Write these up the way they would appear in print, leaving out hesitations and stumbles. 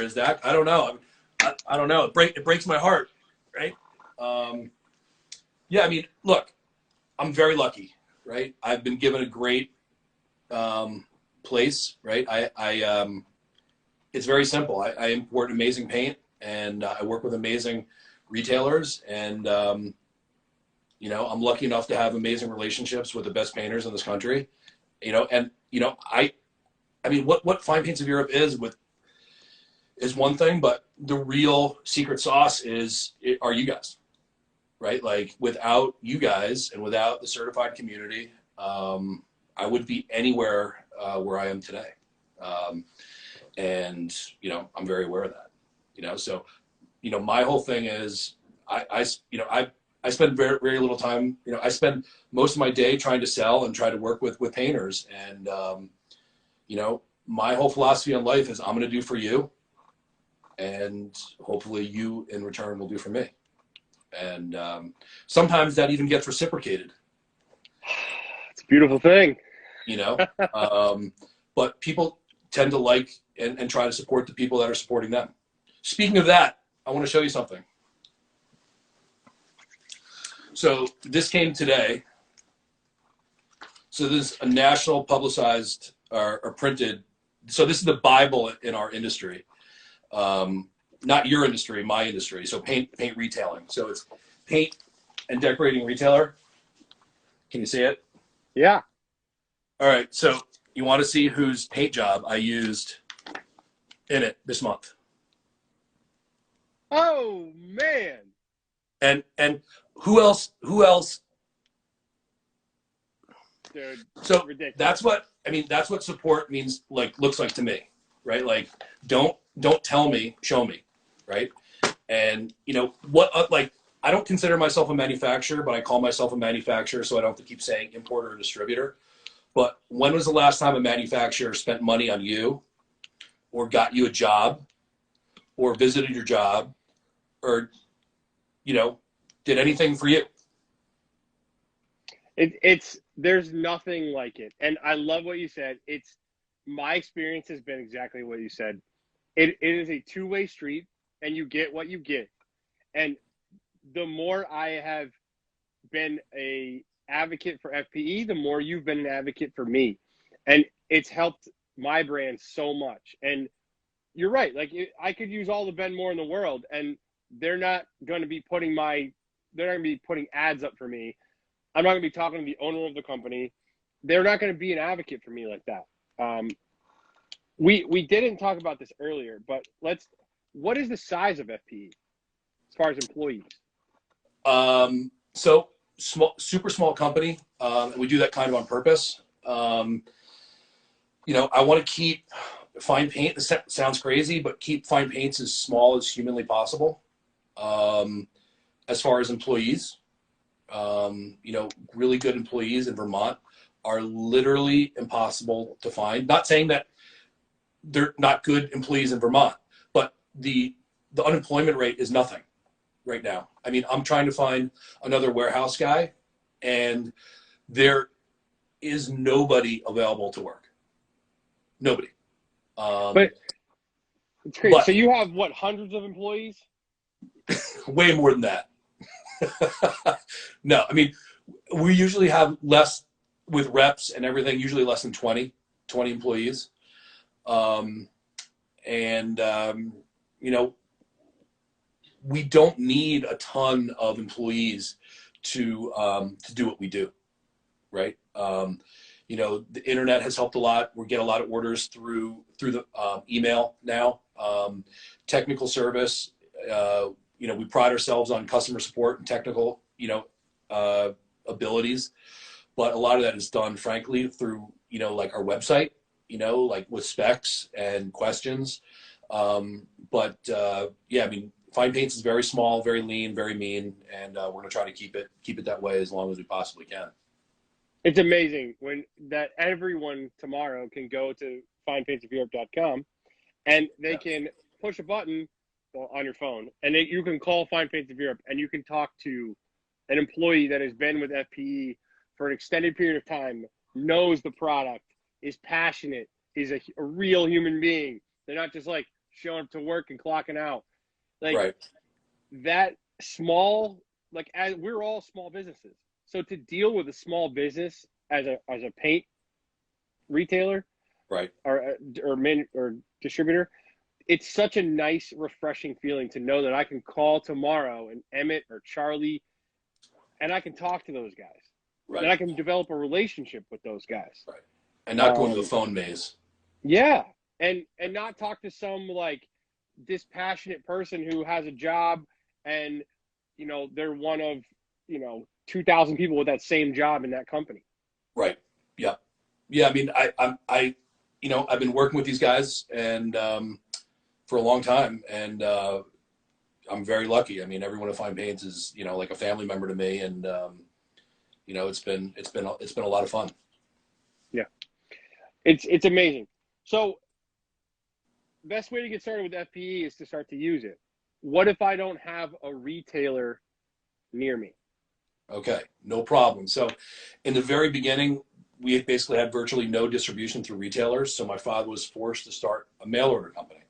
there is that. I don't know. I don't know. It breaks my heart, right? Yeah, I mean, look, I'm very lucky, right? I've been given a great place, right? It's very simple. I import amazing paint, and I work with amazing retailers, and you know, I'm lucky enough to have amazing relationships with the best painters in this country. You know, and you know, I mean, what Fine Paints of Europe is one thing, but the real secret sauce are you guys, right? Like, without you guys and without the certified community, I wouldn't be anywhere where I am today. And you know, I'm very aware of that. You know, so you know, my whole thing is I spend very, very little time. You know, I spend most of my day trying to sell and try to work with painters. And, you know, my whole philosophy on life is I'm going to do for you, and hopefully you in return will do for me. And sometimes that even gets reciprocated. It's a beautiful thing. You know, but people tend to like and try to support the people that are supporting them. Speaking of that, I want to show you something. So this came today. So this is a national publicized or printed. So this is the Bible in our industry. Not your industry, my industry. So paint retailing. So it's paint and decorating retailer. Can you see it? Yeah. All right. So you want to see whose paint job I used in it this month? Oh man. And who else? Dude, So ridiculous. that's what support means, like, looks like to me, right? Like, don't tell me, show me, right? And you know what, like, I don't consider myself a manufacturer, but I call myself a manufacturer, so I don't have to keep saying importer or distributor. But when was the last time a manufacturer spent money on you, or got you a job, or visited your job, or, you know, did anything for you? There's nothing like it. And I love what you said. My experience has been exactly what you said. It is a two-way street, and you get what you get. And the more I have been a advocate for FPE, the more you've been an advocate for me. And it's helped my brand so much. And you're right. Like, I could use all the Ben Moore in the world, and they're not going to be putting ads up for me. I'm not going to be talking to the owner of the company. They're not going to be an advocate for me like that. We didn't talk about this earlier, but what is the size of FPE as far as employees? So super small company. We do that kind of on purpose. You know, I want to keep Fine Paint, this sounds crazy, but keep Fine Paints as small as humanly possible. As far as employees, you know, really good employees in Vermont are literally impossible to find. Not saying that they're not good employees in Vermont, but the unemployment rate is nothing right now. I mean, I'm trying to find another warehouse guy, and there is nobody available to work. Nobody. But it's crazy. So you have what, hundreds of employees? Way more than that. No, I mean, we usually have less with reps and everything, usually less than 20 employees. You know, we don't need a ton of employees to do what we do, right? You know, the internet has helped a lot. We get a lot of orders through the email now. Technical service, you know, we pride ourselves on customer support and technical, you know, abilities, but a lot of that is done, frankly, through, you know, like our website, you know, like with specs and questions. Yeah, I mean, Fine Paints is very small, very lean, very mean, and we're going to try to keep it that way as long as we possibly can. It's amazing that everyone tomorrow can go to finepaintsofeurope.com and they can push a button on your phone, and you can call Fine Paints of Europe, and you can talk to an employee that has been with FPE for an extended period of time, knows the product, is passionate, is a real human being. They're not just like showing up to work and clocking out. Like Right. that small, like as we're all small businesses. So to deal with a small business as a paint retailer Right. or distributor, it's such a nice, refreshing feeling to know that I can call tomorrow and Emmett or Charlie, and I can talk to those guys. Right. And I can develop a relationship with those guys. Right. And not go into the phone maze. Yeah. And not talk to some like dispassionate person who has a job and, you know, they're one of, you know, 2,000 people with that same job in that company. Right. Yeah. Yeah. I mean, I you know, I've been working with these guys and for a long time, and I'm very lucky. I mean, everyone at Fine Paints is, you know, like a family member to me, and you know, it's been a lot of fun. Yeah. It's amazing. So best way to get started with FPE is to start to use it. What if I don't have a retailer near me? Okay, no problem. So in the very beginning, we basically had virtually no distribution through retailers. So my father was forced to start a mail order company.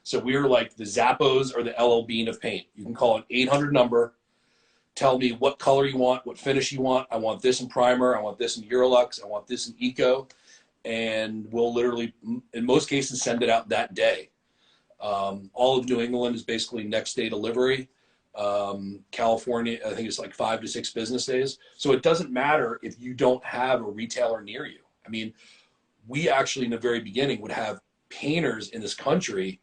So we were like the Zappos or the LL Bean of paint. You can call an 800 number, tell me what color you want, what finish you want. I want this in primer. I want this in Eurolux. I want this in Eco. And we'll literally, in most cases, send it out that day. All of New England is basically next day delivery. California, I think it's like 5 to 6 business days. So it doesn't matter if you don't have a retailer near you. I mean, we actually in the very beginning would have painters in this country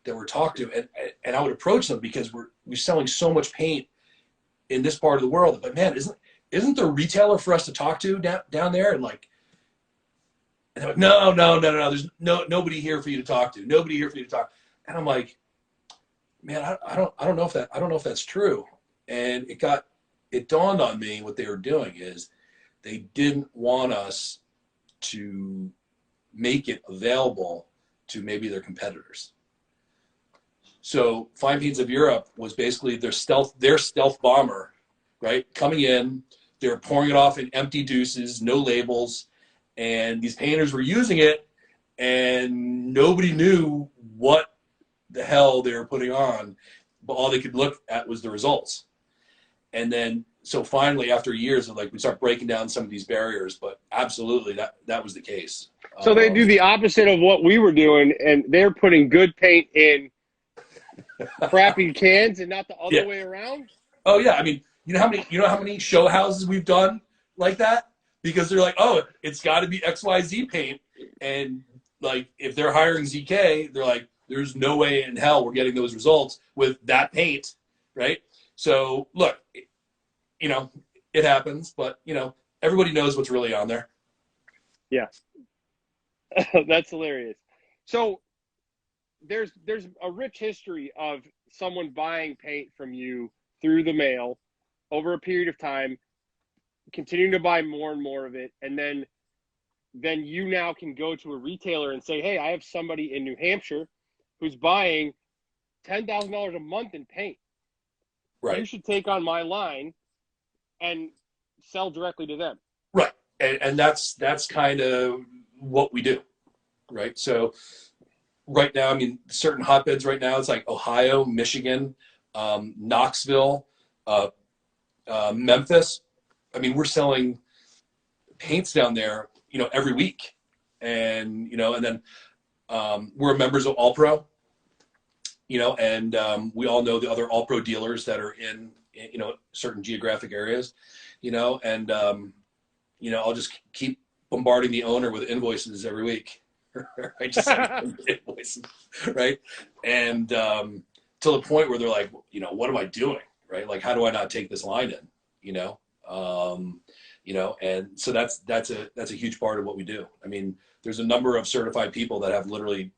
that we're talking to, and I would approach them because we're selling so much paint in this part of the world. But man, isn't there a retailer for us to talk to down there? And like, and they're like, no. There's nobody here for you to talk to. Nobody here for you to talk. And I'm like, man, I don't know if that's true. And it dawned on me what they were doing is they didn't want us to make it available to maybe their competitors. So Fine Paints of Europe was basically their stealth bomber, right? Coming in, they're pouring it off in empty deuces, no labels, and these painters were using it, and nobody knew what the hell they were putting on, but all they could look at was the results. And then, so finally, after years of like, we start breaking down some of these barriers, but absolutely that was the case. So they do the opposite of what we were doing, and they're putting good paint in crappy cans and not the other way around. Oh yeah, I mean, you know how many show houses we've done like that, because they're like, oh, it's got to be XYZ paint, and like if they're hiring ZK, they're like, there's no way in hell we're getting those results with that paint, right? So look, you know, it happens, but you know, everybody knows what's really on there. Yeah. That's hilarious. So there's a rich history of someone buying paint from you through the mail over a period of time, continuing to buy more and more of it, and then you now can go to a retailer and say, hey, I have somebody in New Hampshire who's buying $10,000 a month in paint. Right. You should take on my line and sell directly to them. Right. And that's kind of what we do. Right. So right now, I mean, certain hotbeds right now, it's like Ohio, Michigan, Knoxville, Memphis. I mean, we're selling paints down there, you know, every week. And, you know, and then we're members of All Pro, you know, and we all know the other All Pro dealers that are in, you know, certain geographic areas, you know, and, you know, I'll just keep bombarding the owner with invoices every week. I just send invoices, right? And to the point where they're like, you know, what am I doing, right? Like, how do I not take this line in, you know? You know, and so that's a huge part of what we do. I mean, there's a number of certified people that have literally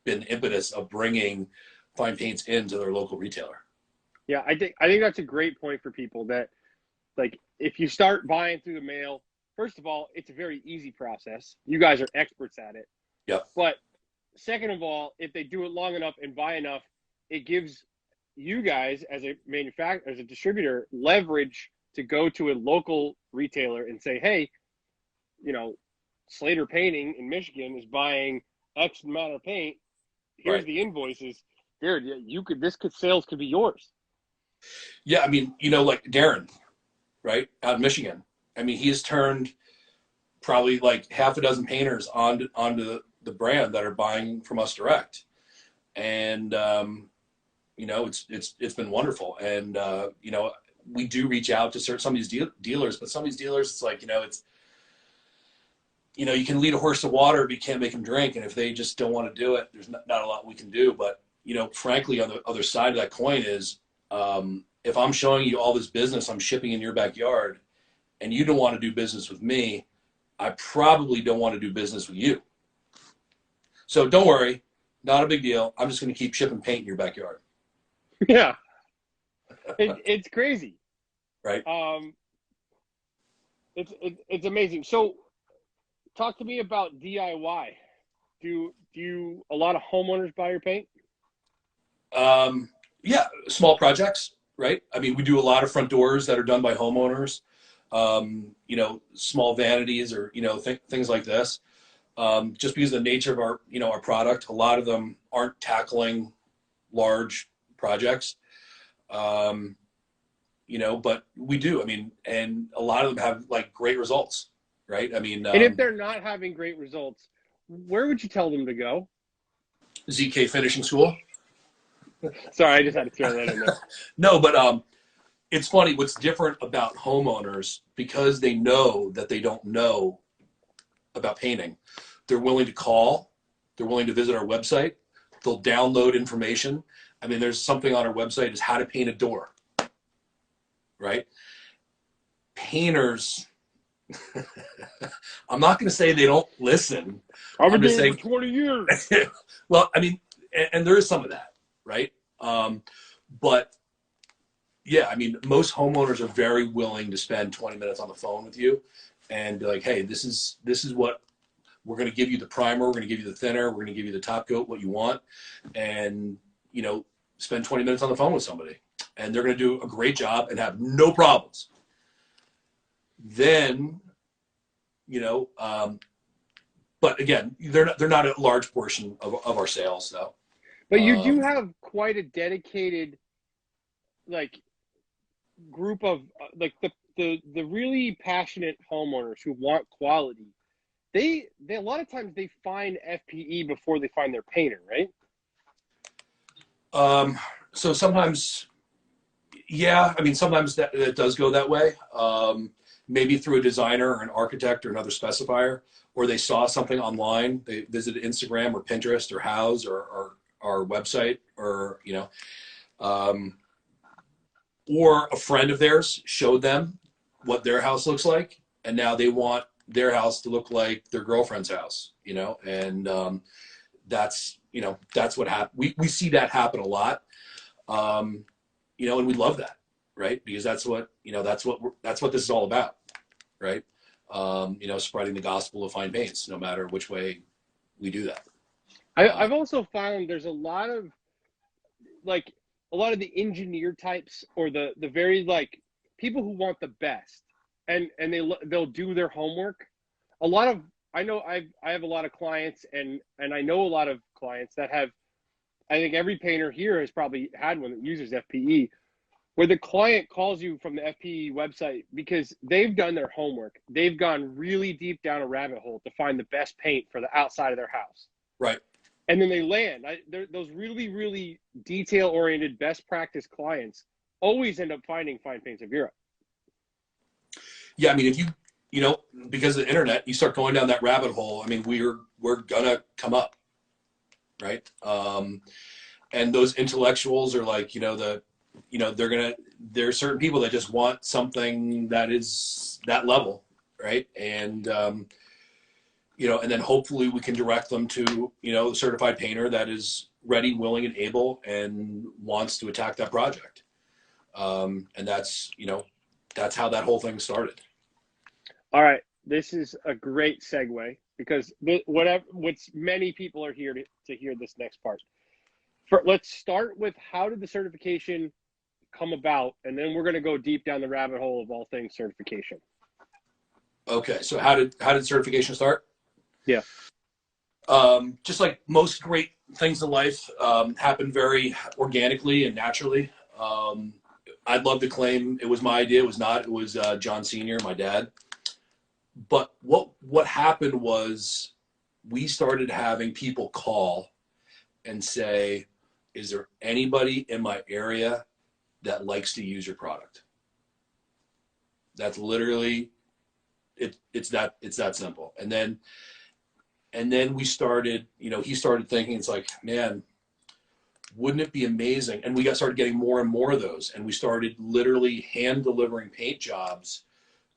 been the impetus of bringing Fine Paints into their local retailer. Yeah, I think that's a great point for people that, like, if you start buying through the mail, first of all, it's a very easy process. You guys are experts at it. Yep. But second of all, if they do it long enough and buy enough, it gives you guys as a manufacturer, as a distributor, leverage to go to a local retailer and say, hey, you know, Slater Painting in Michigan is buying X amount of paint. here's Right. the invoices. Dude, sales could be yours. Yeah. I mean, you know, like Darren, right, out in Michigan. I mean, he has turned probably like half a dozen painters onto the brand that are buying from us direct. And, you know, it's been wonderful. And, you know, we do reach out to some of these dealers, but some of these dealers, it's like, you know, you can lead a horse to water, but you can't make them drink. And if they just don't want to do it, there's not a lot we can do. But, you know, frankly, on the other side of that coin is, if I'm showing you all this business I'm shipping in your backyard and you don't want to do business with me, I probably don't want to do business with you. So don't worry, not a big deal. I'm just going to keep shipping paint in your backyard. Yeah, it's crazy. Right. It's amazing. So, talk to me about DIY. Do a lot of homeowners buy your paint? Yeah, small projects, right? I mean, we do a lot of front doors that are done by homeowners. You know, small vanities or, you know, things like this. Just because of the nature of our product, a lot of them aren't tackling large projects. You know, but we do. I mean, and a lot of them have like great results, right? I mean, And if they're not having great results, where would you tell them to go? ZK Finishing School. Sorry, I just had to throw that in there. No, but it's funny. What's different about homeowners, because they know that they don't know about painting, they're willing to call, they're willing to visit our website, they'll download information. I mean, there's something on our website is how to paint a door, right? Painters, I'm not going to say they don't listen. I've I'm been just doing saying, it for 20 years. well, I mean, and there is some of that, right? But yeah, I mean, most homeowners are very willing to spend 20 minutes on the phone with you and be like, hey, this is what we're going to give you, the primer, we're going to give you the thinner, we're going to give you the top coat, what you want. And, you know, spend 20 minutes on the phone with somebody and they're going to do a great job and have no problems. Then, you know, but again, they're not a large portion of our sales, though. But you do have quite a dedicated, like, group of like the really passionate homeowners who want quality. They a lot of times they find FPE before they find their painter, right? So sometimes, yeah, I mean, sometimes that does go that way. Maybe through a designer or an architect or another specifier, or they saw something online. They visited Instagram or Pinterest or Houzz or our website, or, you know, or a friend of theirs showed them what their house looks like, and now they want their house to look like their girlfriend's house, you know, and that's, you know, that's what happens. We see that happen a lot, you know, and we love that, right? Because that's what, you know, that's what this is all about, right? You know, spreading the gospel of fine paints, no matter which way we do that. I've also found there's a lot of the engineer types, or the very like people who want the best, and they'll do their homework. A lot of I know I have a lot of clients, and I know a lot of clients that have. I think every painter here has probably had one that uses FPE, where the client calls you from the FPE website because they've done their homework. They've gone really deep down a rabbit hole to find the best paint for the outside of their house. Right. And then they land. Those really, really detail-oriented, best practice clients always end up finding fine paints of Europe. Yeah, I mean, if you know, because of the internet, you start going down that rabbit hole. I mean, we're gonna come up, right? And those intellectuals are like, you know, there's certain people that just want something that is that level, right? And you know, and then hopefully we can direct them to, you know, the certified painter that is ready, willing, and able, and wants to attack that project. And that's, you know, that's how that whole thing started. All right, this is a great segue because what's many people are here to hear this next part. Let's start with, how did the certification come about, and then we're going to go deep down the rabbit hole of all things certification. Okay, so how did certification start? Yeah. Just like most great things in life, happen very organically and naturally. Um, I'd love to claim it was my idea. It was not. It was John Sr., my dad. But what happened was we started having people call and say, "Is there anybody in my area that likes to use your product?" That's literally it. It's that simple. And then we started. He started thinking, it's like, man, wouldn't it be amazing? And we started getting more and more of those, and we started literally hand delivering paint jobs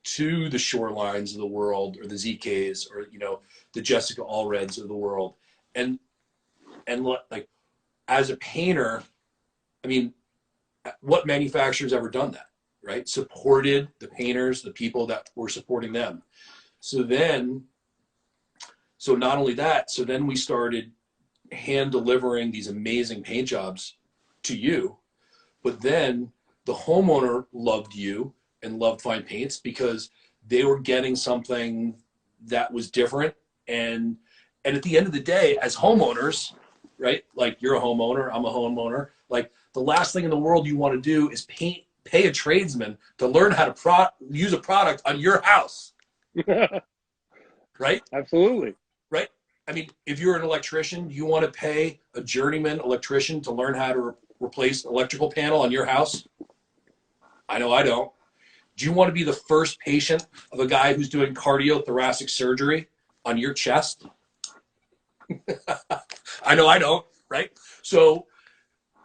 to the Shorelines of the world, or the ZKs, or the Jessica Allreds of the world, and like, as a painter, I mean, what manufacturer's ever done that, right? Supported the painters, the people that were supporting them. So not only that, so then we started hand delivering these amazing paint jobs to you, but then the homeowner loved you and loved Fine Paints because they were getting something that was different. And at the end of the day, as homeowners, right? Like, you're a homeowner, I'm a homeowner. Like, the last thing in the world you want to do is pay a tradesman to learn how to use a product on your house, right? Absolutely. Right? I mean, if you're an electrician, you want to pay a journeyman electrician to learn how to replace an electrical panel on your house? I know I don't. Do you want to be the first patient of a guy who's doing cardiothoracic surgery on your chest? I know I don't, right? So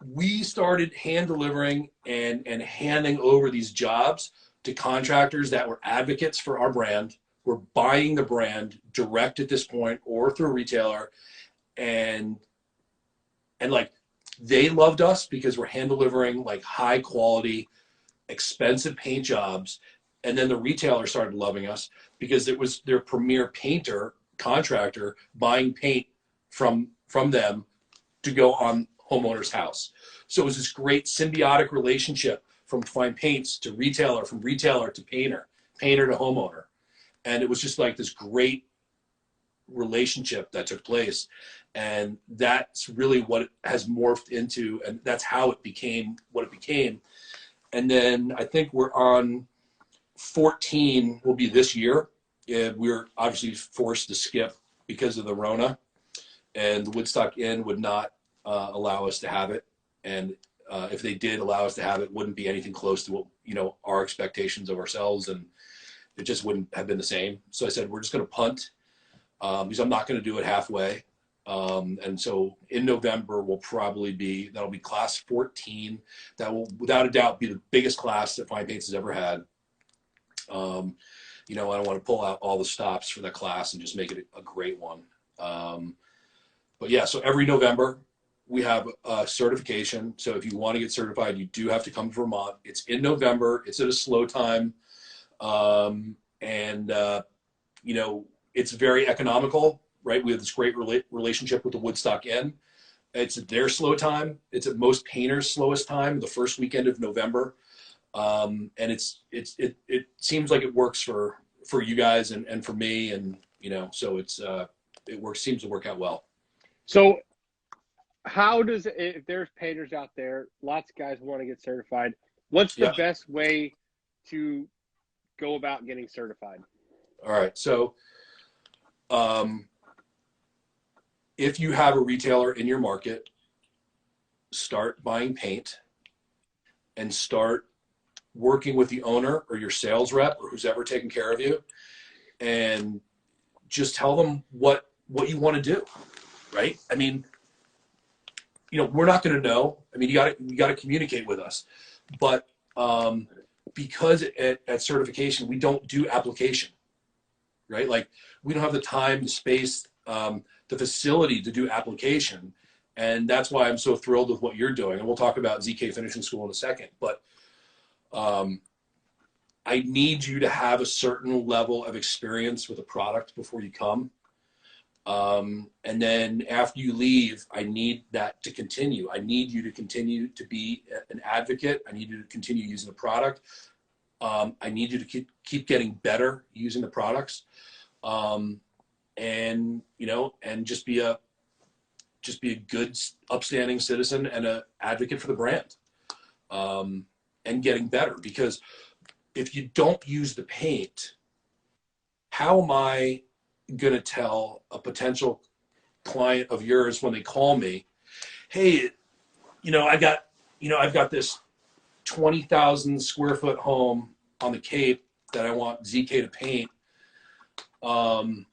we started hand delivering and handing over these jobs to contractors that were advocates for our brand, were buying the brand direct at this point or through a retailer, and like, they loved us because we're hand delivering like high quality, expensive paint jobs. And then the retailer started loving us because it was their premier painter contractor buying paint from them to go on homeowner's house. So it was this great symbiotic relationship from Fine Paints to retailer, from retailer to painter, painter to homeowner. And it was just like this great relationship that took place. And that's really what it has morphed into. And that's how it became what it became. And then I think we're on 14, will be this year. We're obviously forced to skip because of the Rona, and the Woodstock Inn would not allow us to have it. And if they did allow us to have it, it wouldn't be anything close to what, our expectations of ourselves, and it just wouldn't have been the same. So I said, we're just going to punt, because I'm not going to do it halfway. And so in November that'll be class 14. That will without a doubt be the biggest class that Fine Paints has ever had. I don't want to pull out all the stops for that class and just make it a great one. But yeah, so every November we have a certification. So if you want to get certified, you do have to come to Vermont. It's in November. It's at a slow time. And it's very economical, right? We have this great relationship with the Woodstock Inn. It's at their slow time. It's at most painters' slowest time, the first weekend of November. And it seems like it works for you guys and for me, and so seems to work out well. So how does, if there's painters out there, lots of guys want to get certified, what's the best way to go about getting certified? All right. So if you have a retailer in your market, start buying paint and start working with the owner or your sales rep or who's ever taking care of you, and just tell them what you want to do, right? I mean, we're not going to know. I mean, you got to communicate with us, but because at certification we don't do application, right? Like, we don't have the time, the space, the facility to do application, and that's why I'm so thrilled with what you're doing. And we'll talk about ZK Finishing School in a second, but I need you to have a certain level of experience with a product before you come. And then after you leave, I need that to continue. I need you to continue to be an advocate. I need you to continue using the product. I need you to keep getting better using the products. and, and just be a good, upstanding citizen and a advocate for the brand, and getting better. Because if you don't use the paint, how am I going to tell a potential client of yours when they call me, hey, I've got this 20,000 square foot home on the Cape that I want ZK to paint. And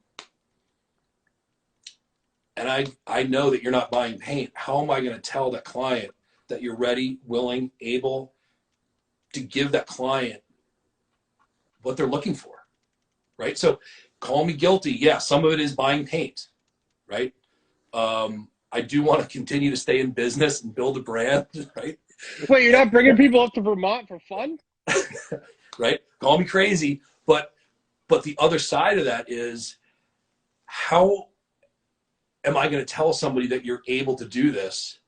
I know that you're not buying paint. How am I going to tell that client that you're ready, willing, able to give that client what they're looking for, right? So call me guilty. Yeah, some of it is buying paint, right? I do want to continue to stay in business and build a brand, right? Wait, you're not bringing people up to Vermont for fun? Right? Call me crazy, but the other side of that is, how am I going to tell somebody that you're able to do this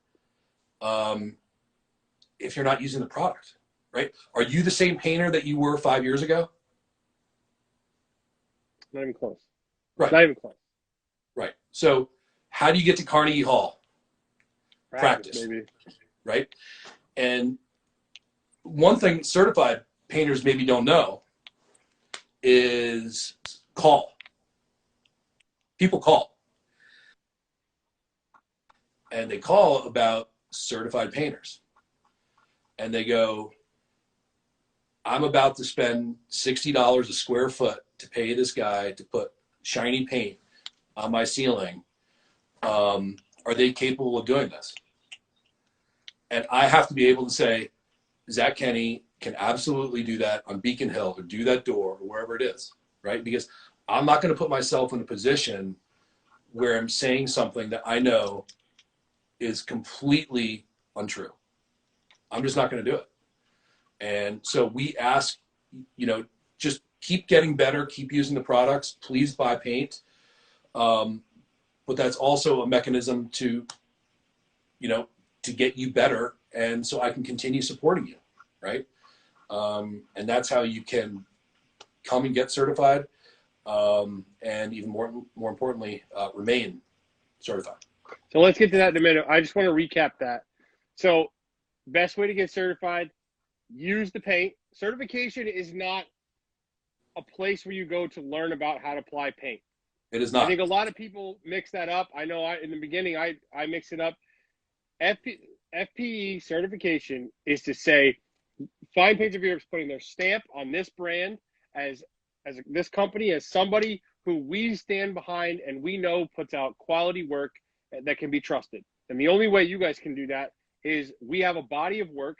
if you're not using the product, right? Are you the same painter that you were 5 years ago? Not even close. Right. Not even close. Right. So how do you get to Carnegie Hall? Practice. Maybe. Right? And one thing certified painters maybe don't know is call. People call. And they call about certified painters. And they go, I'm about to spend $60 a square foot to pay this guy to put shiny paint on my ceiling. Are they capable of doing this? And I have to be able to say, Zach Kenney can absolutely do that on Beacon Hill, or do that door, or wherever it is, right? Because I'm not going to put myself in a position where I'm saying something that I know is completely untrue. I'm just not going to do it. And so we ask, just keep getting better, keep using the products, please buy paint. But that's also a mechanism to get you better, and so I can continue supporting you, right? And that's how you can come and get certified, and even more importantly, remain certified. So let's get to that in a minute. I just want to recap that. So best way to get certified, use the paint. Certification is not a place where you go to learn about how to apply paint. It is not. I think a lot of people mix that up. I know in the beginning I mix it up. FPE certification is to say, Fine Paints of Europe is putting their stamp on this brand as this company, as somebody who we stand behind and we know puts out quality work that can be trusted. And the only way you guys can do that is we have a body of work.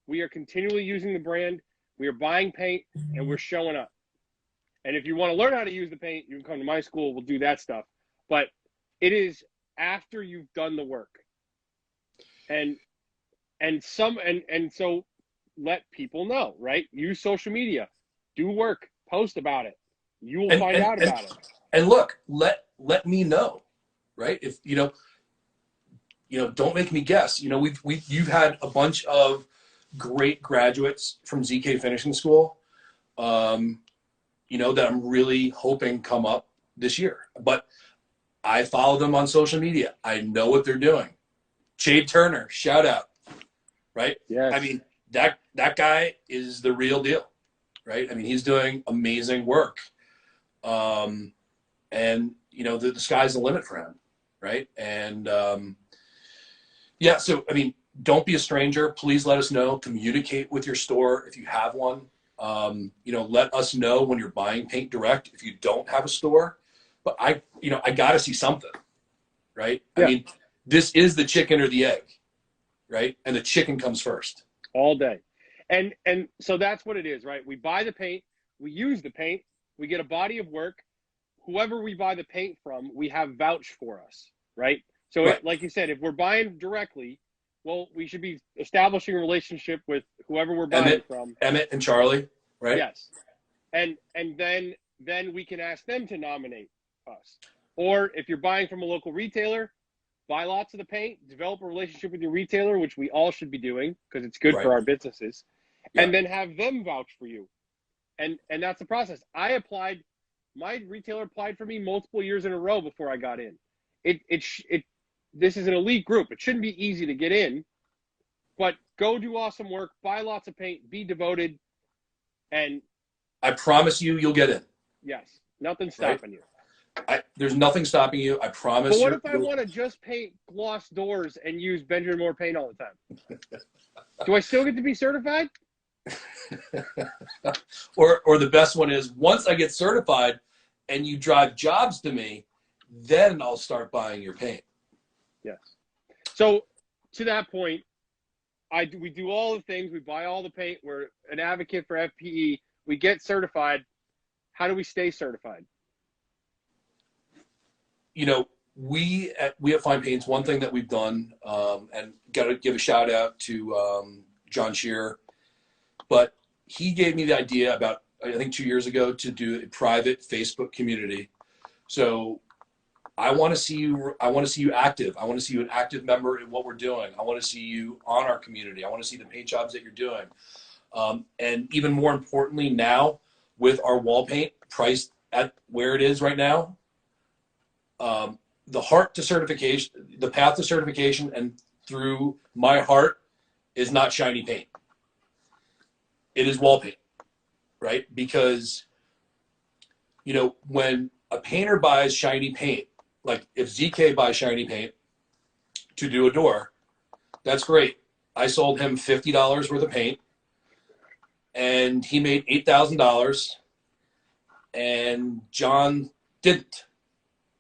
We are continually using the brand. We are buying paint, and we're showing up. And if you want to learn how to use the paint, you can come to my school. We'll do that stuff. But it is after you've done the work. And so let people know, right? Use social media. Do work. Post about it. You will find out about it. And look, let me know, right? If don't make me guess. You've had a bunch of great graduates from ZK Finishing School, that I'm really hoping come up this year. But I follow them on social media. I know what they're doing. Jade Turner, shout out, right? Yes. I mean, that guy is the real deal, right? I mean, he's doing amazing work. And, the sky's the limit for him, right? And, so, I mean, don't be a stranger. Please let us know. Communicate with your store if you have one. Let us know when you're buying paint direct if you don't have a store. But I got to see something, right? Yeah. I mean, this is the chicken or the egg, right? And the chicken comes first. All day. And so that's what it is, right? We buy the paint, we use the paint, we get a body of work. Whoever we buy the paint from, we have vouch for us, right? So right. Like you said, if we're buying directly, well, we should be establishing a relationship with whoever we're buying from. Emmett and Charlie, right? Yes. And then we can ask them to nominate us. Or if you're buying from a local retailer, buy lots of the paint, develop a relationship with your retailer, which we all should be doing because it's good for our businesses, and then have them vouch for you. And that's the process. I applied My retailer applied for me multiple years in a row before I got in. This is an elite group. It shouldn't be easy to get in, but go do awesome work, buy lots of paint, be devoted, and I promise you, you'll get in. yes, nothing's stopping you. There's nothing stopping you. I promise. But what if I want to just paint gloss doors and use Benjamin Moore paint all the time? Do I still get to be certified? or the best one is, once I get certified and you drive jobs to me, then I'll start buying your paint. Yes. So to that point, we do all the things. We buy all the paint. We're an advocate for FPE. We get certified. How do we stay certified? You know, we at Fine Paints, one thing that we've done, and got to give a shout out to John Shearer, but he gave me the idea about, I think 2 years ago, to do a private Facebook community. So I want to see you. I want to see you active. I want to see you an active member in what we're doing. I want to see you on our community. I want to see the paint jobs that you're doing. And even more importantly, now with our wall paint priced at where it is right now, the heart to certification, the path to certification, and through my heart is not shiny paint. It is wall paint, right? Because, you know, when a painter buys shiny paint, like if ZK buys shiny paint to do a door, that's great. I sold him $50 worth of paint and he made $8,000, and John didn't,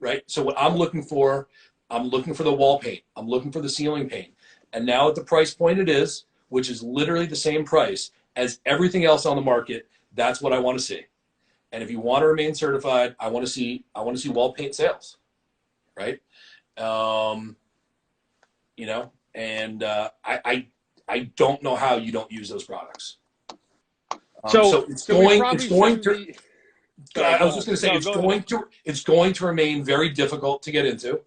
right? So what I'm looking for the wall paint. I'm looking for the ceiling paint. And now at the price point it is, which is literally the same price as everything else on the market, that's what I want to see. And if you want to remain certified, I want to see wall paint sales, right? You know, and I don't know how you don't use those products. So it's going to. I was just going to say it's going to remain very difficult to get into,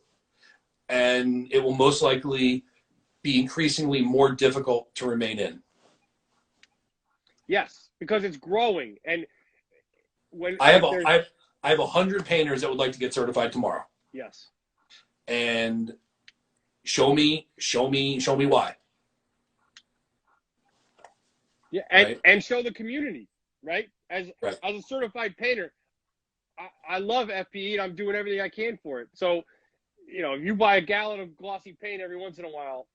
and it will most likely be increasingly more difficult to remain in. Yes, because it's growing, and when I have 100 painters that would like to get certified tomorrow. Yes, and show me why. Yeah, and show the community, right? As a certified painter, I love FPE and I'm doing everything I can for it. So, you know, if you buy a gallon of glossy paint every once in a while,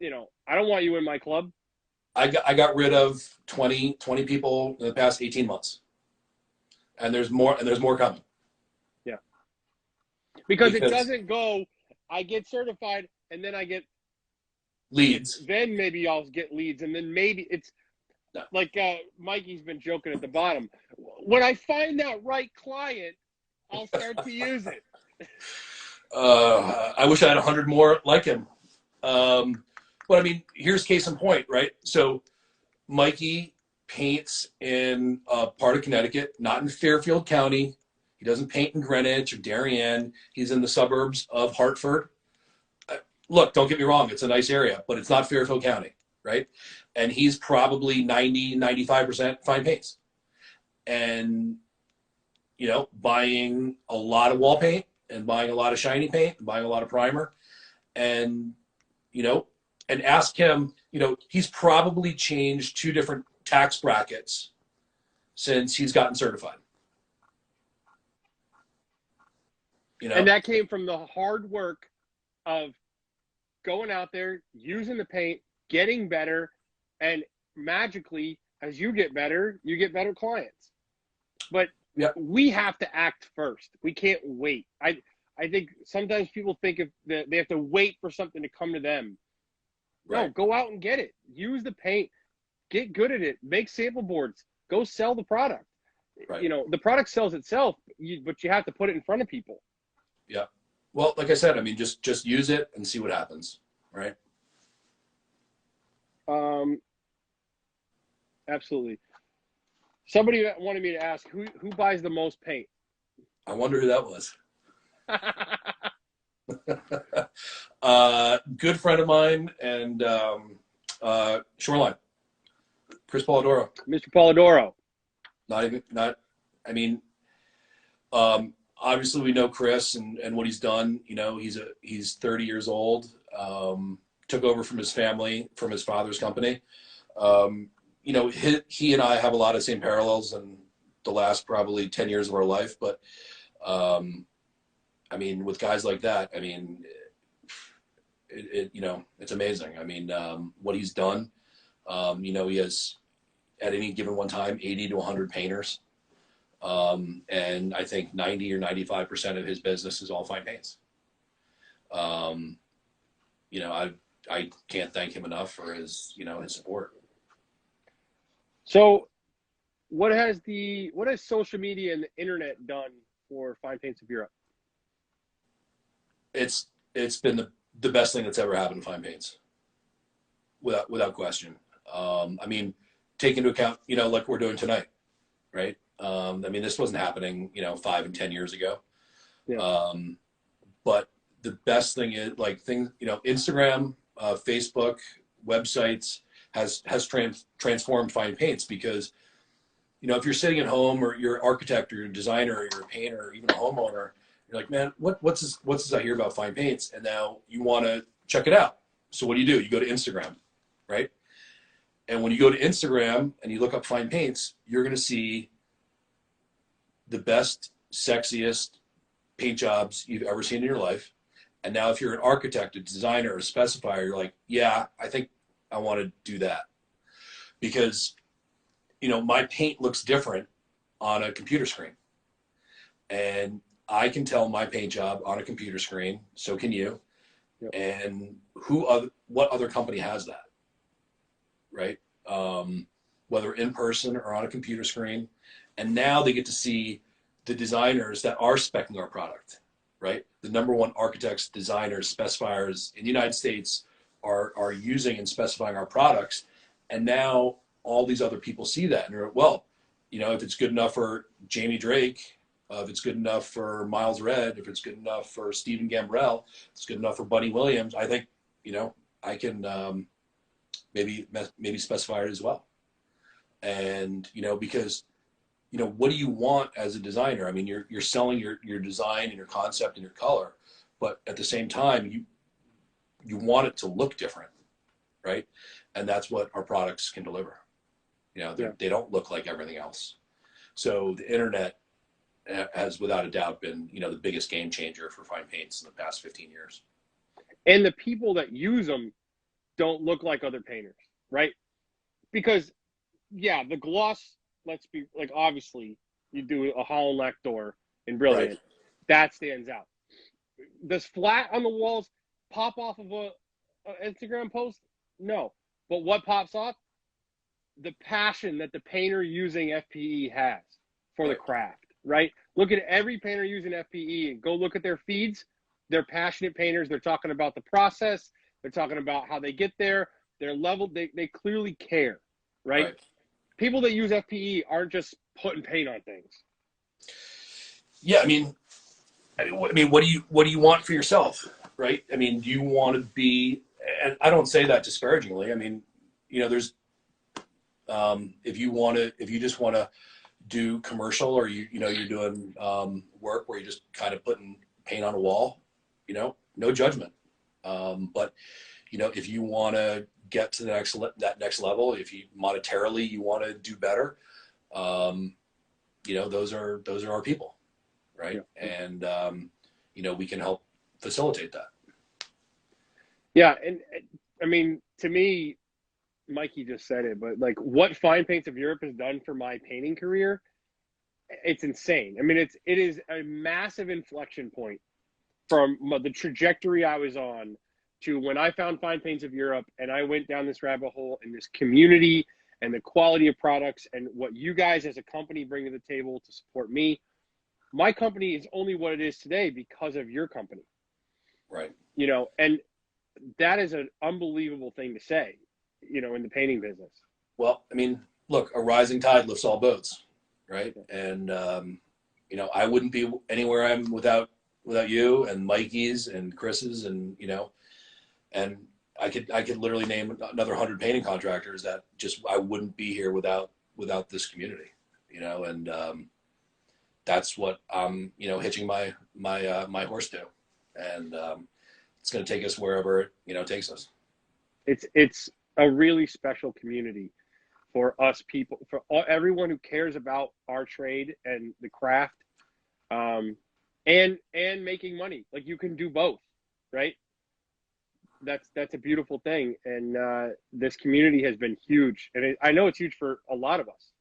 you know, I don't want you in my club. I got rid of 20 people in the past 18 months. And there's more coming. Yeah. Because it doesn't go, I get certified and then I get leads. Then maybe I'll get leads, and then maybe it's like Mikey's been joking at the bottom. When I find that right client, I'll start to use it. I wish I had 100 more like him. But I mean, here's case in point, right? So Mikey paints in a part of Connecticut, not in Fairfield County. He doesn't paint in Greenwich or Darien. He's in the suburbs of Hartford. Look, don't get me wrong. It's a nice area, but it's not Fairfield County, right? And he's probably 95% fine paints. And, you know, buying a lot of wall paint and buying a lot of shiny paint and buying a lot of primer. And, you know, and ask him, you know, he's probably changed 2 different tax brackets since he's gotten certified. You know? And that came from the hard work of going out there, using the paint, getting better, and magically, as you get better clients. But we have to act first. We can't wait. I think sometimes people think they have to wait for something to come to them. Right. No, go out and get it. Use the paint. Get good at it. Make sample boards. Go sell the product. Right. You know, the product sells itself, but you have to put it in front of people. Yeah. Well, like I said, I mean, just use it and see what happens, right? Absolutely. Somebody wanted me to ask who buys the most paint. I wonder who that was. Good friend of mine and Shoreline, Chris Polidoro. Mr. Polidoro. I mean, Obviously we know Chris and what he's done. You know, he's 30 years old. Took over from his family, from his father's company. You know, he and I have a lot of same parallels in the last probably 10 years of our life. But, I mean, with guys like that, I mean, you know, it's amazing. I mean, what he's done, you know, he has at any given one time, 80 to 100 painters. And I think 90 or 95% of his business is all fine paints. You know, I can't thank him enough for his, you know, his support. So what has social media and the internet done for Fine Paints of Europe? It's been the best thing that's ever happened to fine paints, without question. I mean, take into account, you know, like we're doing tonight, right? I mean, this wasn't happening, you know, 5 and 10 years ago. Yeah. But the best thing is like things, you know, Instagram, Facebook, websites has transformed fine paints because, you know, if you're sitting at home or you're an architect or you're a designer or you're a painter or even a homeowner, you're like, man, what's this I hear about fine paints? And now you want to check it out. So what do? You go to Instagram, right? And when you go to Instagram and you look up fine paints, you're going to see the best, sexiest paint jobs you've ever seen in your life. And now if you're an architect, a designer, a specifier, you're like, yeah, I think I want to do that. Because, you know, my paint looks different on a computer screen. And I can tell my paint job on a computer screen, so can you. Yep. And what other company has that, right? Whether in person or on a computer screen. And now they get to see the designers that are speccing our product, right? The number one architects, designers, specifiers in the United States are using and specifying our products. And now all these other people see that and they're like, well, you know, if it's good enough for Jamie Drake, if it's good enough for Miles Red, if it's good enough for Stephen Gambrell, if it's good enough for Bunny Williams, I think, you know, I can maybe specify it as well. And, you know, because, you know, what do you want as a designer? I mean, you're selling your design and your concept and your color, but at the same time, you want it to look different, right? And that's what our products can deliver. You know, they don't look like everything else. So the internet has without a doubt been, you know, the biggest game changer for fine paints in the past 15 years. And the people that use them don't look like other painters, right? Because, yeah, the gloss, let's be like, obviously, you do a Holland door in Brilliant. Right. That stands out. Does flat on the walls pop off of a Instagram post? No. But what pops off? The passion that the painter using FPE has for the craft, right? Look at every painter using FPE and go look at their feeds. They're passionate painters. They're talking about the process. They're talking about how they get there. They're leveled. They clearly care, right? People that use FPE aren't just putting paint on things. Yeah, I mean, what do you want for yourself, right? I mean, do you want to be? And I don't say that disparagingly. I mean, you know, there's if you just want to do commercial or you know you're doing work where you're just kind of putting paint on a wall, you know, no judgment. But you know, if you want to get to that next level, if you monetarily you want to do better, you know, those are our people, right? Yeah. And you know, we can help facilitate that. Yeah, and I mean, to me, Mikey just said it, but like what Fine Paints of Europe has done for my painting career, it's insane. I mean, it is a massive inflection point from the trajectory I was on to when I found Fine Paints of Europe and I went down this rabbit hole in this community and the quality of products and what you guys as a company bring to the table to support me. My company is only what it is today because of your company. Right. You know, and that is an unbelievable thing to say, you know, in the painting business. Well, I mean, look, a rising tide lifts all boats, right? And you know, I wouldn't be anywhere I'm without you and Mikey's and Chris's, and you know, and I could literally name another 100 painting contractors that just I wouldn't be here without this community, you know, and that's what I'm, hitching my horse to, and it's going to take us wherever it, takes us. It's a really special community for us people, for everyone who cares about our trade and the craft, and making money. Like, you can do both, right? That's a beautiful thing, and this community has been huge, and I know it's huge for a lot of us.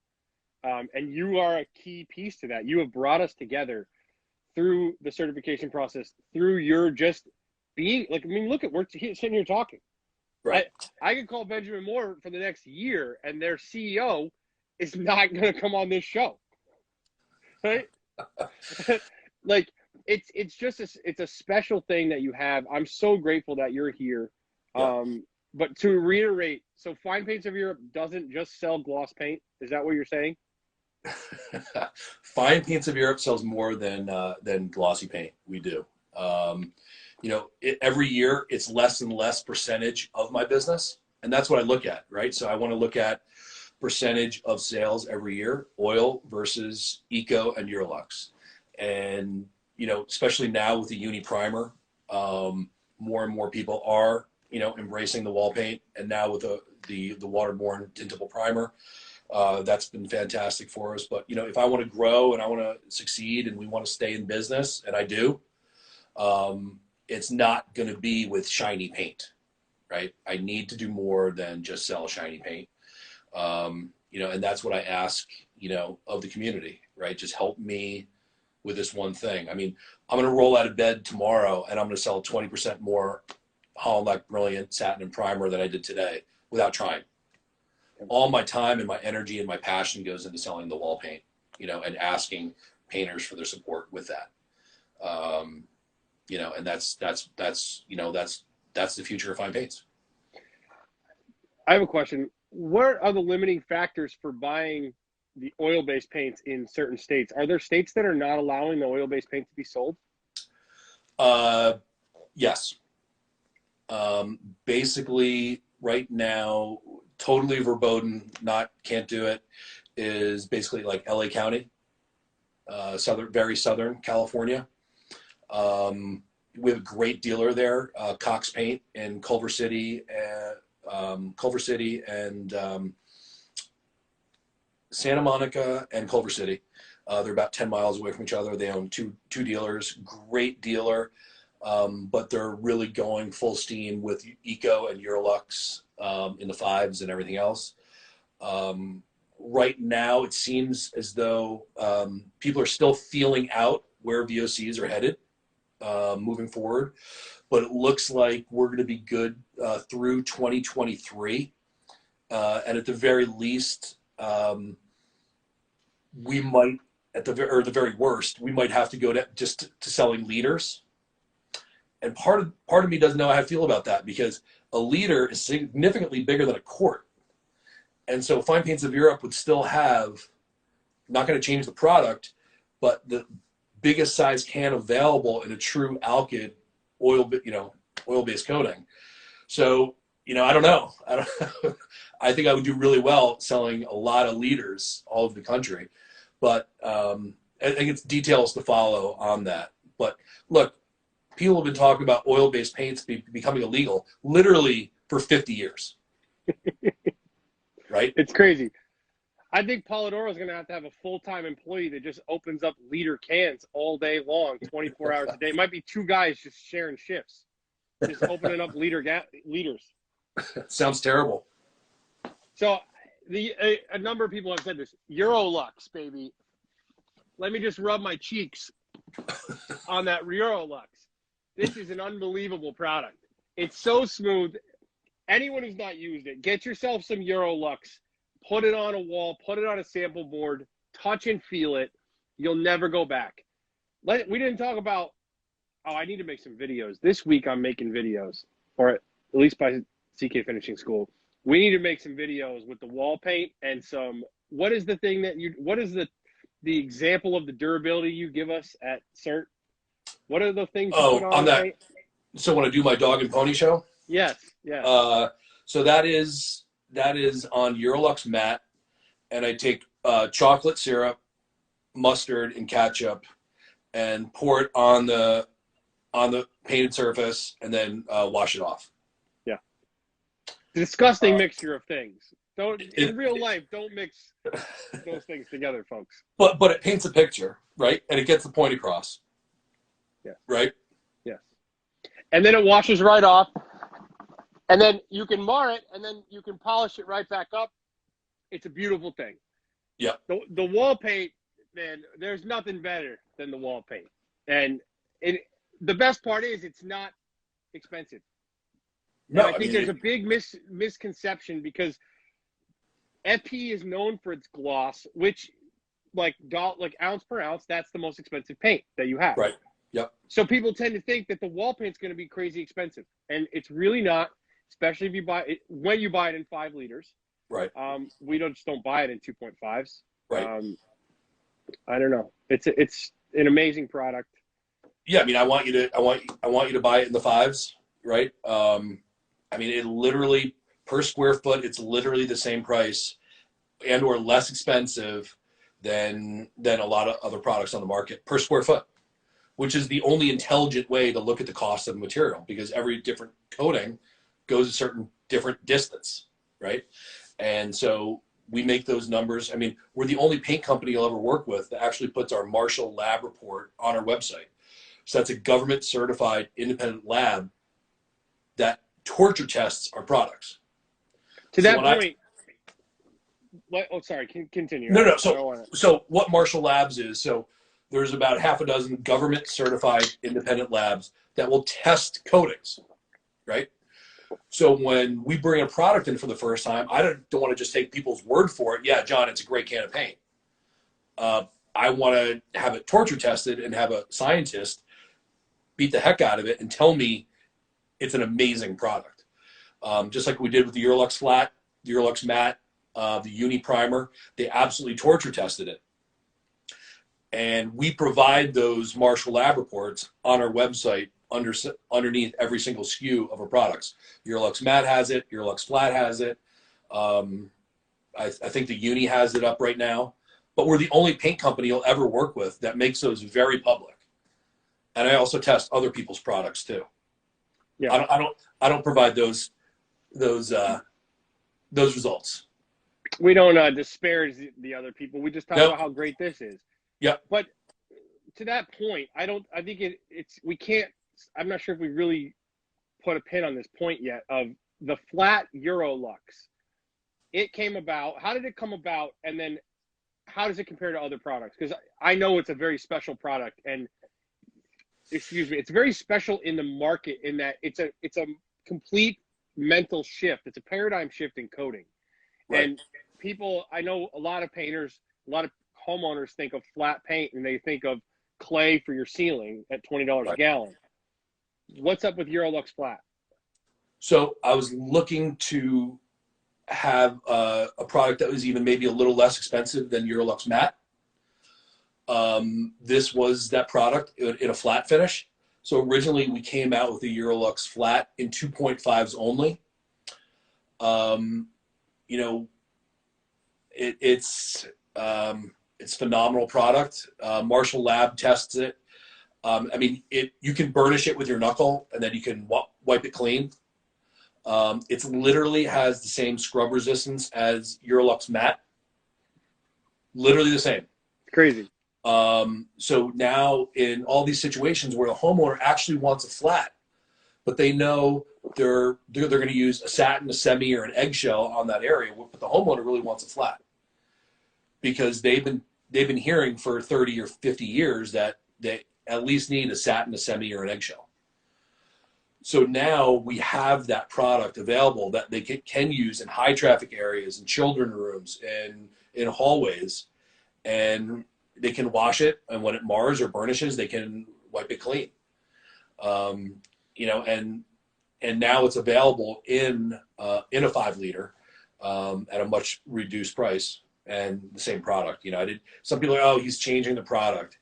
And you are a key piece to that. You have brought us together through the certification process, through your just being like, I mean, look at, we're sitting here talking. Right. I could call Benjamin Moore for the next year, and their CEO is not going to come on this show, right? Like, it's just it's a special thing that you have. I'm so grateful that you're here. Yeah. But to reiterate, so Fine Paints of Europe doesn't just sell gloss paint. Is that what you're saying? Fine Paints of Europe sells more than glossy paint. We do. Every year it's less and less percentage of my business, and that's what I look at, right? So I want to look at percentage of sales every year, oil versus eco and Eurolux, and especially now with the uni primer, more and more people are embracing the wall paint, and now with the waterborne tintable primer. That's been fantastic for us. But, if I want to grow and I want to succeed and we want to stay in business, and I do, it's not going to be with shiny paint, right? I need to do more than just sell shiny paint. And that's what I ask, of the community, right? Just help me with this one thing. I mean, I'm going to roll out of bed tomorrow and I'm going to sell 20% more Holland Black Brilliant satin and primer than I did today without trying. All my time and my energy and my passion goes into selling the wall paint, and asking painters for their support with that. And that's the future of fine paints. I have a question. What are the limiting factors for buying the oil-based paints in certain states? Are there states that are not allowing the oil-based paint to be sold? Yes. Basically, right now, totally verboten, can't do it, is basically like LA County, very southern California. We have a great dealer there, Cox Paint in Culver City, and Santa Monica and Culver City. They're about 10 miles away from each other. They own two dealers, great dealer, but they're really going full steam with Eco and Eurolux in the 5s and everything else. Right now, it seems as though people are still feeling out where VOCs are headed moving forward, but it looks like we're going to be good through 2023. And at the very least, we might, the very worst, we might have to go to selling liters. And part of me doesn't know how I feel about that, because a liter is significantly bigger than a quart. And so Fine Paints of Europe would still have, not going to change the product, but the biggest size can available in a true alkyd oil-based coating. So, I don't know. I think I would do really well selling a lot of liters all over the country, but I think it's details to follow on that. But look, people have been talking about oil-based paints becoming illegal literally for 50 years. Right? It's crazy. I think Polidoro is going to have a full-time employee that just opens up liter cans all day long, 24 hours a day. It might be 2 guys just sharing shifts, just opening up liters. Sounds terrible. So a number of people have said this. Eurolux, baby. Let me just rub my cheeks on that Eurolux. This is an unbelievable product. It's so smooth. Anyone who's not used it, get yourself some Eurolux. Put it on a wall. Put it on a sample board. Touch and feel it. You'll never go back. We didn't talk about, I need to make some videos. This week I'm making videos, or at least by CK Finishing School. We need to make some videos with the wall paint and what is the thing that what is the example of the durability you give us at CERT? What are the things you put on that? Paint? So when I do my dog and pony show? Yes, yeah. So that is on Eurolux matte, and I take chocolate syrup, mustard, and ketchup, and pour it on the painted surface, and then wash it off. Yeah. Disgusting mixture of things. In real life, don't mix those things together, folks. But it paints a picture, right? And it gets the point across. Yeah. Right? Yes. And then it washes right off. And then you can mar it, and then you can polish it right back up. It's a beautiful thing. Yeah. The wall paint, man, there's nothing better than the wall paint. And the best part is it's not expensive. No, I think there's a big misconception because FP is known for its gloss, which like ounce per ounce, that's the most expensive paint that you have. Right. Yep. So people tend to think that the wall paint's going to be crazy expensive, and it's really not, especially if you buy it when you buy it in 5 liters. Right. We just don't buy it in 2.5s. Right. I don't know. It's an amazing product. Yeah, I mean, I want you to buy it in the 5s, right? I mean, it literally per square foot, it's literally the same price and or less expensive than a lot of other products on the market per square foot, which is the only intelligent way to look at the cost of the material, because every different coating goes a certain different distance, right? And so we make those numbers. I mean, we're the only paint company you'll ever work with that actually puts our Marshall lab report on our website. So that's a government certified independent lab that torture tests our products. To that point, sorry, continue. No. So what Marshall Labs is, so there's about half a dozen government certified independent labs that will test coatings, right? So when we bring a product in for the first time, I don't want to just take people's word for it. Yeah, John, it's a great can of paint. I want to have it torture tested and have a scientist beat the heck out of it and tell me it's an amazing product. Just like we did with the Eurolux Flat, the Eurolux Matte, the Uni Primer, they absolutely torture tested it. And we provide those Marshall Lab reports on our website underneath every single SKU of our products. Eurolux Matte has it, Eurolux Flat has it. I think the Uni has it up right now. But we're the only paint company you'll ever work with that makes those very public. And I also test other people's products too. Yeah. I don't provide those results. We don't disparage the other people. We just talk about how great this is. Yeah. But to that point, I think we can't, I'm not sure if we really put a pin on this point yet of the flat Eurolux. It came about, how did it come about? And then how does it compare to other products? Because I know it's a very special product, and it's very special in the market in that it's a complete mental shift. It's a paradigm shift in coating. Right. And people, I know a lot of painters, a lot of homeowners think of flat paint and they think of clay for your ceiling at $20 a gallon. What's up with Eurolux Flat? So I was looking to have a product that was even maybe a little less expensive than Eurolux Matte. This was that product in a flat finish. So originally we came out with the Eurolux Flat in 2.5s only. It's phenomenal product. Marshall Lab tests it. You can burnish it with your knuckle and then you can wipe it clean. It literally has the same scrub resistance as Eurolux Matte. Literally the same. Crazy. So now in all these situations where the homeowner actually wants a flat, but they know they're going to use a satin, a semi, or an eggshell on that area, but the homeowner really wants a flat because they've been hearing for 30 or 50 years that they at least need a satin, a semi, or an eggshell. So now we have that product available that they can use in high traffic areas, in children rooms, and in hallways, and they can wash it, and when it mars or burnishes, they can wipe it clean. And now it's available in a 5 liter at a much reduced price and the same product. Some people are, oh, he's changing the product.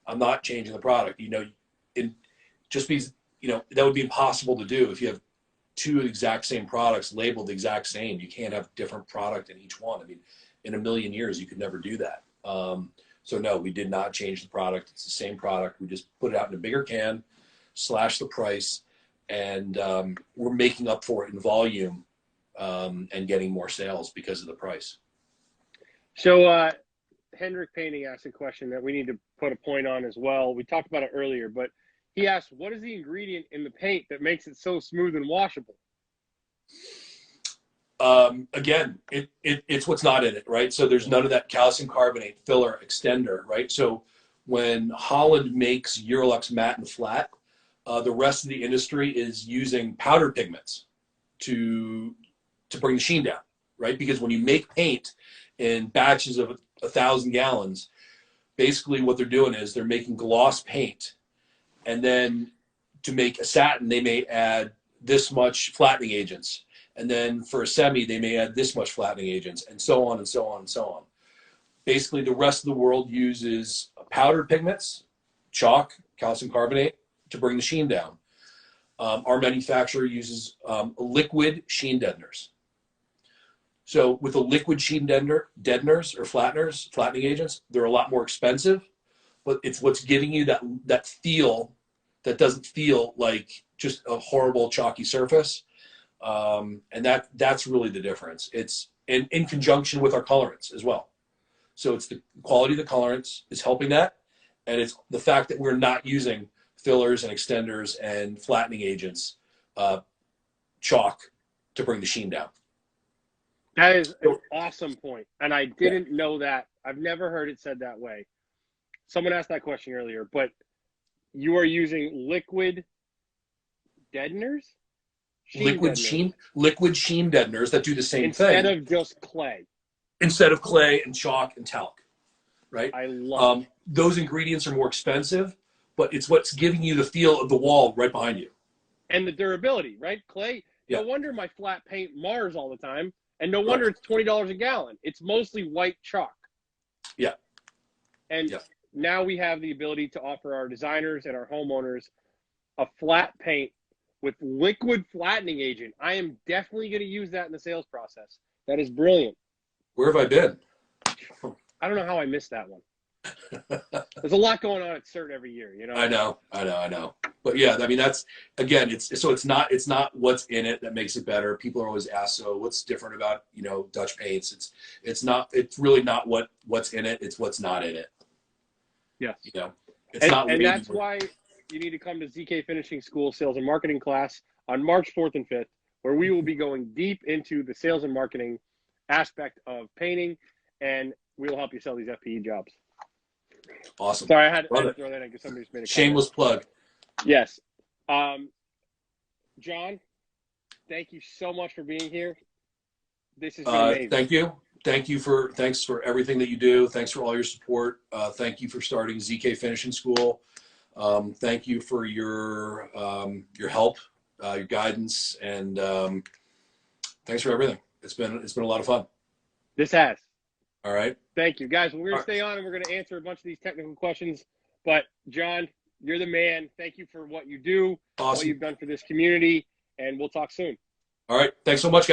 I'm not changing the product. Just because that would be impossible to do if you have 2 exact same products labeled the exact same. You can't have different product in each one. In a million years, you could never do that. So no, we did not change the product. It's the same product. We just put it out in a bigger can, slash the price, and we're making up for it in volume and getting more sales because of the price. So Hendrick Painting asked a question that we need to put a point on as well. We talked about it earlier, but he asked, what is the ingredient in the paint that makes it so smooth and washable? Again, it's what's not in it, right? So there's none of that calcium carbonate filler extender, right? So when Holland makes Urolux matte and flat, the rest of the industry is using powder pigments to bring the sheen down, right? Because when you make paint in batches of 1,000 gallons, basically what they're doing is they're making gloss paint, and then to make a satin, they may add this much flattening agents. And then for a semi, they may add this much flattening agents, and so on and so on and so on. Basically, the rest of the world uses powdered pigments, chalk, calcium carbonate, to bring the sheen down. Our manufacturer uses liquid sheen deadeners. So with the liquid sheen deadeners or flattening agents, they're a lot more expensive, but it's what's giving you that feel that doesn't feel like just a horrible chalky surface. And that's really the difference. It's in conjunction with our colorants as well. So it's the quality of the colorants is helping that. And it's the fact that we're not using fillers and extenders and flattening agents, chalk, to bring the sheen down. That is an awesome point. And I didn't know that. I've never heard it said that way. Someone asked that question earlier, but you are using liquid deadeners? Liquid sheen deadeners that do the same thing. Instead of just clay. Instead of clay and chalk and talc, right? I love it. Those ingredients are more expensive, but it's what's giving you the feel of the wall right behind you. And the durability, right? Clay, no wonder my flat paint mars all the time, and no wonder it's $20 a gallon. It's mostly white chalk. Yeah. And now we have the ability to offer our designers and our homeowners a flat paint with liquid flattening agent. I am definitely going to use that in the sales process. That is brilliant. Where have I been? I don't know how I missed that one. There's a lot going on at CERT every year, you know. I know. But yeah, I mean, that's, again, it's not what's in it that makes it better. People are always asked, so what's different about, Dutch paints? It's really not what's in it. It's what's not in it. Yes. It's not. And that's why you need to come to ZK Finishing School Sales and Marketing class on March 4th and 5th, where we will be going deep into the sales and marketing aspect of painting, and we will help you sell these FPE jobs. Awesome. Sorry, I had to throw that in because somebody just made a shameless plug. Yes. John, thank you so much for being here. This has been amazing. Thank you. Thanks for everything that you do. Thanks for all your support. Thank you for starting ZK Finishing School. Thank you for your help, your guidance, and thanks for everything. It's been a lot of fun. This has. All right. Thank you, guys. We're going to stay on and we're going to answer a bunch of these technical questions. But John, you're the man. Thank you for what you do, awesome. What you've done for this community, and we'll talk soon. All right. Thanks so much, guys.